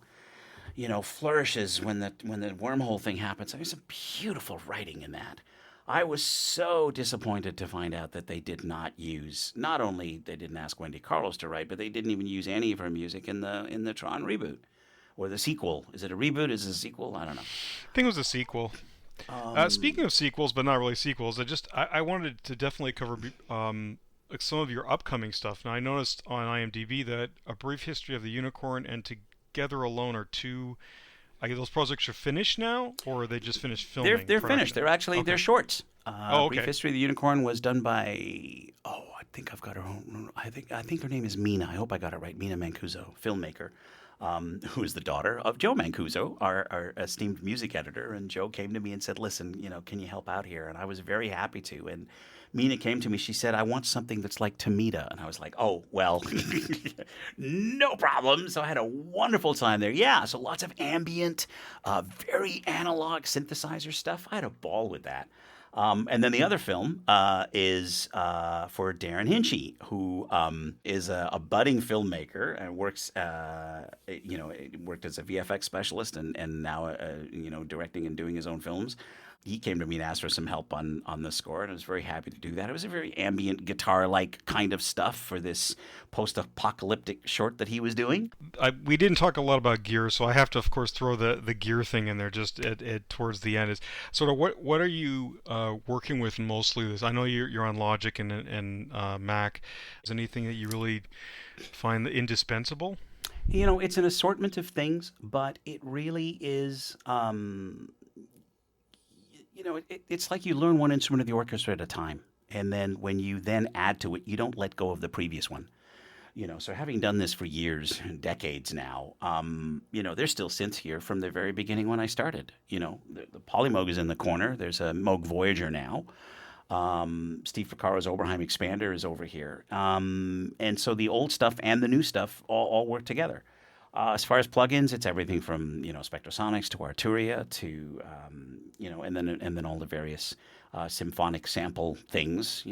flourishes when the wormhole thing happens. There's some beautiful writing in that. I was so disappointed to find out that they did not use. Not only they didn't ask Wendy Carlos to write, but they didn't even use any of her music in the Tron reboot or the sequel. Is it a reboot? Is it a sequel? I don't know. I think it was a sequel. Speaking of sequels, but not really sequels, I wanted to definitely cover some of your upcoming stuff. Now, I noticed on IMDb that A Brief History of the Unicorn and Together Alone are two. Those projects are finished now, or are they just finished filming? They're finished. They're actually they're shorts. Okay. Brief History of the Unicorn was done by I think I've got her own. I think her name is Mina. I hope I got it right. Mina Mancuso, filmmaker, who is the daughter of Joe Mancuso, our esteemed music editor. And Joe came to me and said, "Listen, can you help out here?" And I was very happy to. And Mina came to me. She said, "I want something that's like Tomita." And I was like, "Oh, well, no problem." So I had a wonderful time there. Yeah, so lots of ambient, very analog synthesizer stuff. I had a ball with that. And then the other film is for Darren Hinchy, who is a budding filmmaker and works, worked as a VFX specialist and now, directing and doing his own films. He came to me and asked for some help on the score, and I was very happy to do that. It was a very ambient guitar-like kind of stuff for this post-apocalyptic short that he was doing. We didn't talk a lot about gear, so I have to, of course, throw the gear thing in there just towards the end. Is sort of what are you working with mostly? I know you're on Logic and Mac. Is there anything that you really find indispensable? It's an assortment of things, but it really is. It's like you learn one instrument of the orchestra at a time. And then when you then add to it, you don't let go of the previous one. So having done this for years, decades now, there's still synths here from the very beginning when I started. The Polymoog is in the corner. There's a Moog Voyager now. Steve Ficcaro's Oberheim Expander is over here. And so the old stuff and the new stuff all work together. As far as plugins, it's everything from Spectrosonics to Arturia to and then all the various symphonic sample things.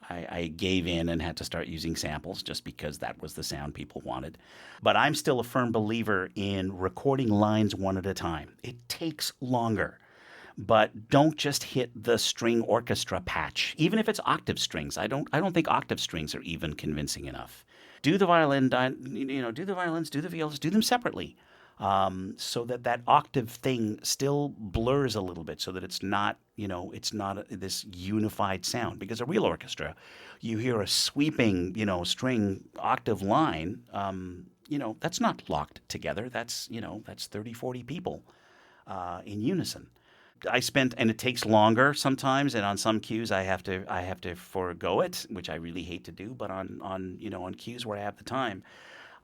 I gave in and had to start using samples just because that was the sound people wanted. But I'm still a firm believer in recording lines one at a time. It takes longer. But don't just hit the string orchestra patch, even if it's octave strings. I don't think octave strings are even convincing enough. Do the violin, do the violins, do the violas, do them separately, so that octave thing still blurs a little bit, so that it's not this unified sound. Because a real orchestra, you hear a sweeping, string octave line, that's not locked together. That's 30, 40 people in unison. And it takes longer sometimes, and on some cues I have to forego it, which I really hate to do. But on cues where I have the time,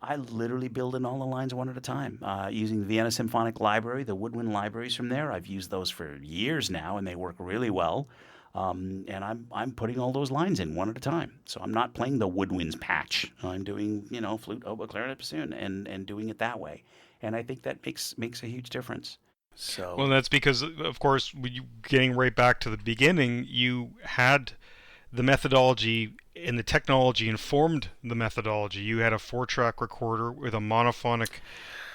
I literally build in all the lines one at a time using the Vienna Symphonic Library, the woodwind libraries from there. I've used those for years now, and they work really well. And I'm putting all those lines in one at a time. So I'm not playing the woodwinds patch. I'm doing flute, oboe, clarinet, bassoon, and doing it that way. And I think that makes a huge difference. Well, that's because, of course, getting right back to the beginning, you had the methodology and the technology informed the methodology. You had a 4-track recorder with a monophonic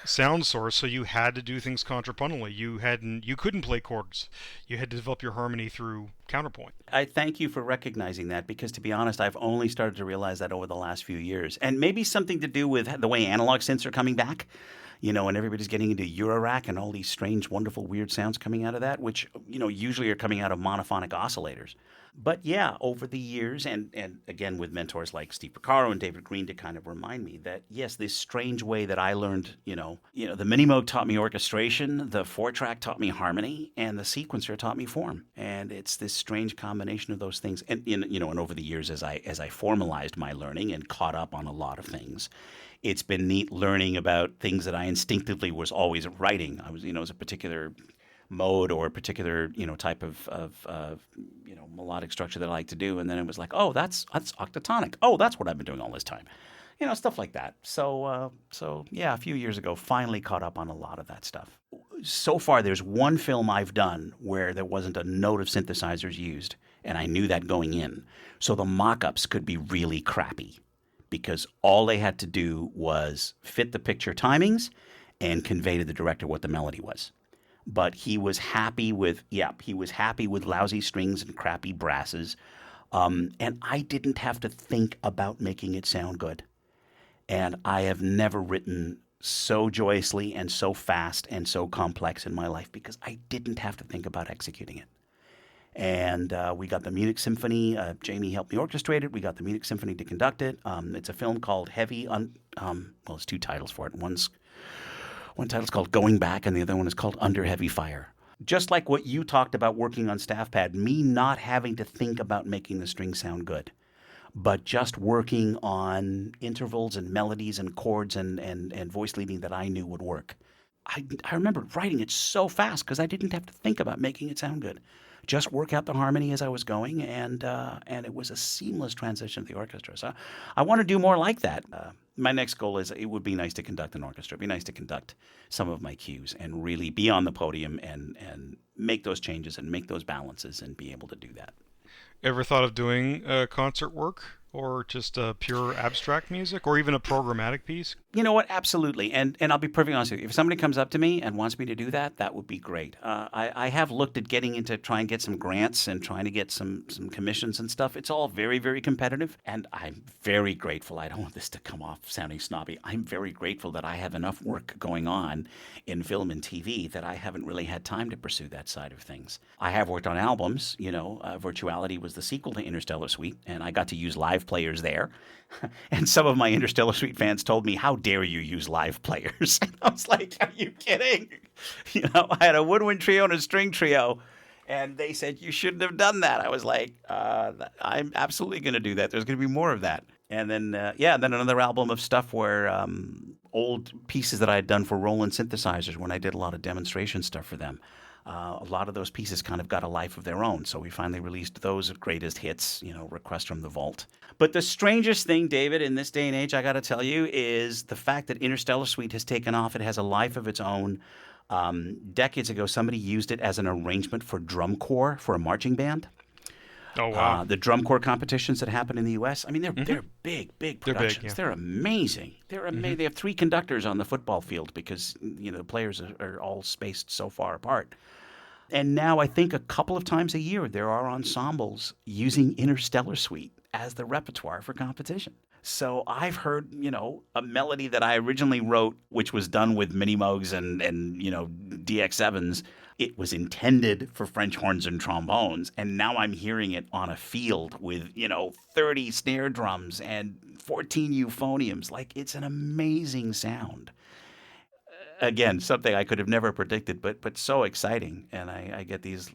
sound source, so you had to do things contrapuntally. You couldn't play chords. You had to develop your harmony through counterpoint. I thank you for recognizing that, because to be honest, I've only started to realize that over the last few years. And maybe something to do with the way analog synths are coming back, and everybody's getting into Eurorack and all these strange, wonderful, weird sounds coming out of that, which, usually are coming out of monophonic oscillators. But yeah, over the years, and again with mentors like Steve Porcaro and David Green to kind of remind me that, yes, this strange way that I learned, the Minimoog taught me orchestration, the 4-track taught me harmony, and the sequencer taught me form. And it's this strange combination of those things. And, and over the years, as I formalized my learning and caught up on a lot of things, it's been neat learning about things that I instinctively was always writing. I was, as a particular mode or a particular, type of melodic structure that I like to do. And then it was like, oh, that's octatonic. Oh, that's what I've been doing all this time. Stuff like that. So yeah, a few years ago, finally caught up on a lot of that stuff. So far, there's one film I've done where there wasn't a note of synthesizers used, and I knew that going in. So the mock-ups could be really crappy, because all they had to do was fit the picture timings and convey to the director what the melody was. But he was happy with lousy strings and crappy brasses. And I didn't have to think about making it sound good. And I have never written so joyously and so fast and so complex in my life, because I didn't have to think about executing it. And we got the Munich Symphony. Jamie helped me orchestrate it. We got the Munich Symphony to conduct it. It's a film called there's 2 titles for it. One title's called Going Back, and the other one is called Under Heavy Fire. Just like what you talked about working on staff pad, me not having to think about making the strings sound good, but just working on intervals and melodies and chords and voice leading that I knew would work. I remember writing it so fast because I didn't have to think about making it sound good. Just work out the harmony as I was going, and it was a seamless transition to the orchestra. So I want to do more like that. My next goal is, it would be nice to conduct an orchestra. It'd be nice to conduct some of my cues and really be on the podium and make those changes and make those balances and be able to do that. Ever thought of doing concert work, or just pure abstract music, or even a programmatic piece? You know what? Absolutely. And I'll be perfectly honest with you. If somebody comes up to me and wants me to do that, that would be great. I have looked at getting into trying to get some grants and trying to get some commissions and stuff. It's all very, very competitive. And I'm very grateful. I don't want this to come off sounding snobby. I'm very grateful that I have enough work going on in film and TV that I haven't really had time to pursue that side of things. I have worked on albums. Virtuality was the sequel to Interstellar Suite, and I got to use live players there. And some of my Interstellar Suite fans told me, how dare you use live players? And I was like, are you kidding? I had a woodwind trio and a string trio, and they said, you shouldn't have done that. I was like, I'm absolutely going to do that. There's going to be more of that. And then, then another album of stuff where old pieces that I had done for Roland synthesizers when I did a lot of demonstration stuff for them. A lot of those pieces kind of got a life of their own. So we finally released those greatest hits, Request from the Vault. But the strangest thing, David, in this day and age, I got to tell you, is the fact that Interstellar Suite has taken off. It has a life of its own. Decades ago, somebody used it as an arrangement for drum corps for a marching band. Oh, wow. The drum corps competitions that happen in the U.S., I mean, they're big productions. They're big, yeah. They're amazing. They have 3 conductors on the football field because, the players are all spaced so far apart. And now I think a couple of times a year there are ensembles using Interstellar Suite as the repertoire for competition. So I've heard, a melody that I originally wrote, which was done with Minimoogs and DX7s. It was intended for French horns and trombones, and now I'm hearing it on a field with, 30 snare drums and 14 euphoniums. Like, it's an amazing sound. Again, something I could have never predicted, but so exciting. And I get these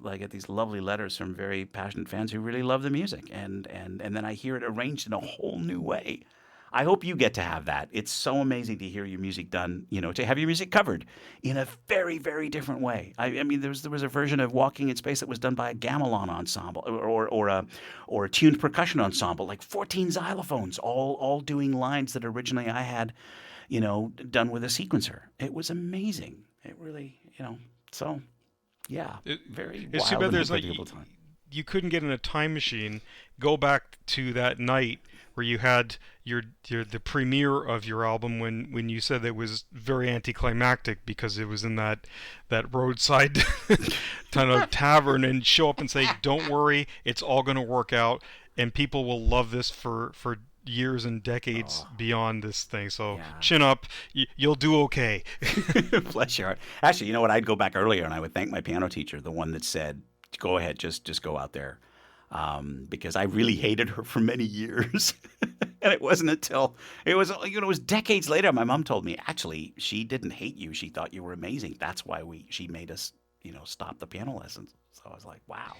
lovely letters from very passionate fans who really love the music, and then I hear it arranged in a whole new way. I hope you get to have that. It's so amazing to hear your music done, to have your music covered in a very, very different way. I mean, there was a version of Walking in Space that was done by a gamelan ensemble or a tuned percussion ensemble, like 14 xylophones, all doing lines that originally I had, done with a sequencer. It was amazing. It really, so yeah, very wild and unpredictable time. you couldn't get in a time machine, go back to that night where you had the premiere of your album when you said it was very anticlimactic because it was in that roadside kind of tavern, and show up and say, "Don't worry, it's all going to work out, and people will love this for years and decades beyond this thing. So chin up, you'll do okay." Bless your heart. Actually, you know what? I'd go back earlier and I would thank my piano teacher, the one that said, "Go ahead, just go out there," because I really hated her for many years. And it wasn't until it was decades later. My mom told me, actually, she didn't hate you. She thought you were amazing. That's why she made us, stop the piano lessons. So I was like, wow.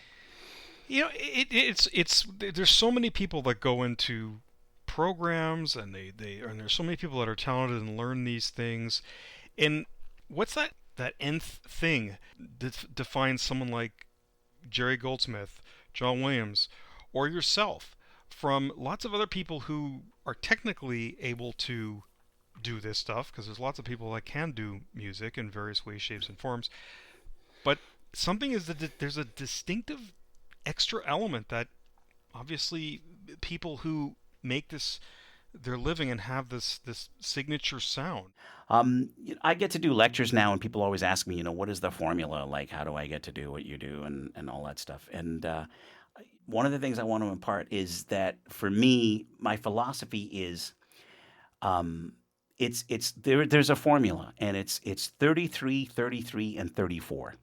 It's there's so many people that go into programs, and and there's so many people that are talented and learn these things. And what's that nth thing that defines someone like Jerry Goldsmith, John Williams, or yourself from lots of other people who are technically able to do this stuff? Because there's lots of people that can do music in various ways, shapes, and forms. But something is that there's a distinctive extra element that obviously people who make this their living and have this signature sound. I get to do lectures now, and people always ask me, what is the formula? Like, how do I get to do what you do, and all that stuff? And one of the things I want to impart is that for me, my philosophy is, there's a formula, and it's 33, 33, and 34.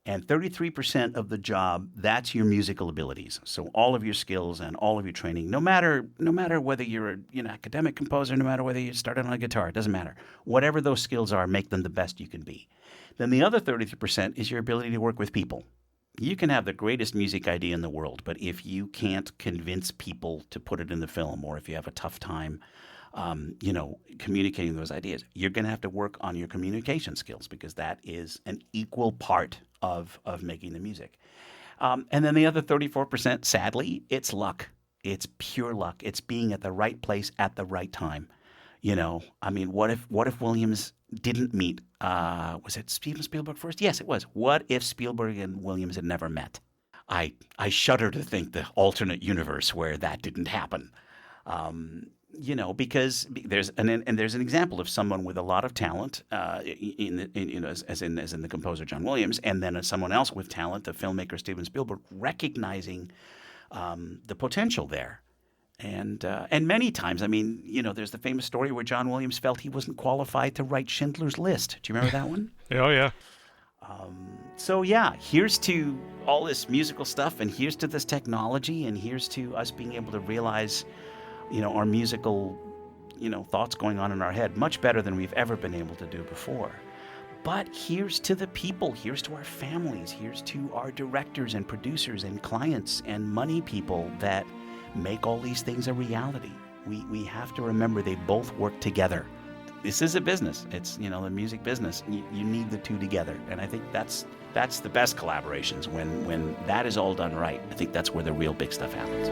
And 33% of the job, that's your musical abilities. So all of your skills and all of your training, no matter whether you're an academic composer, no matter whether you started on a guitar, it doesn't matter. Whatever those skills are, make them the best you can be. Then the other 33% is your ability to work with people. You can have the greatest music idea in the world, but if you can't convince people to put it in the film, or if you have a tough time communicating those ideas, you're going to have to work on your communication skills, because that is an equal part of making the music. And then the other 34%, sadly, it's luck. It's pure luck. It's being at the right place at the right time. What if Williams didn't meet, was it Steven Spielberg first? Yes, it was. What if Spielberg and Williams had never met? I shudder to think the alternate universe where that didn't happen. Because there's an example of someone with a lot of talent, as in the composer John Williams, and then someone else with talent, the filmmaker Steven Spielberg, recognizing the potential there. And many times, there's the famous story where John Williams felt he wasn't qualified to write Schindler's List. Do you remember that one? Oh, yeah. So here's to all this musical stuff, and here's to this technology, and here's to us being able to realize our musical, thoughts going on in our head much better than we've ever been able to do before. But here's to the people, here's to our families, here's to our directors and producers and clients and money people that make all these things a reality. We have to remember they both work together. This is a business. It's, the music business. You need the two together. And I think that's the best collaborations, when that is all done right. I think that's where the real big stuff happens.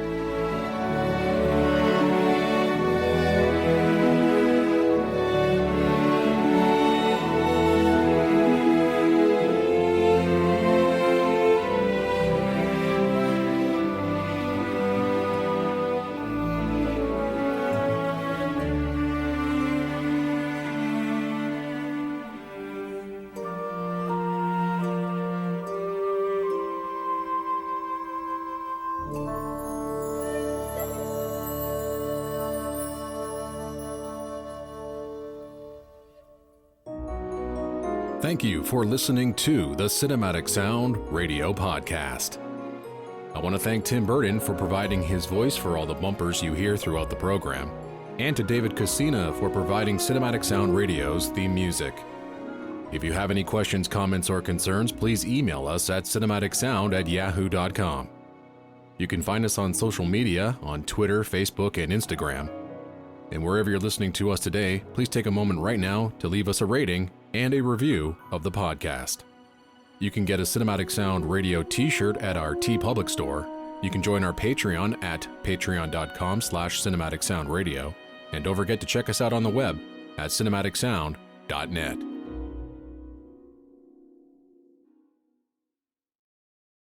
Thank you for listening to the Cinematic Sound Radio Podcast. I want to thank Tim Burton for providing his voice for all the bumpers you hear throughout the program, and to David Coscina for providing Cinematic Sound Radio's theme music. If you have any questions, comments, or concerns, please email us at cinematicsound@yahoo.com. You can find us on social media on Twitter, Facebook, and Instagram. And wherever you're listening to us today, please take a moment right now to leave us a rating and a review of the podcast. You can get a Cinematic Sound Radio t-shirt at our TeePublic store. You can join our Patreon at patreon.com/cinematicsoundradio. And don't forget to check us out on the web at cinematicsound.net.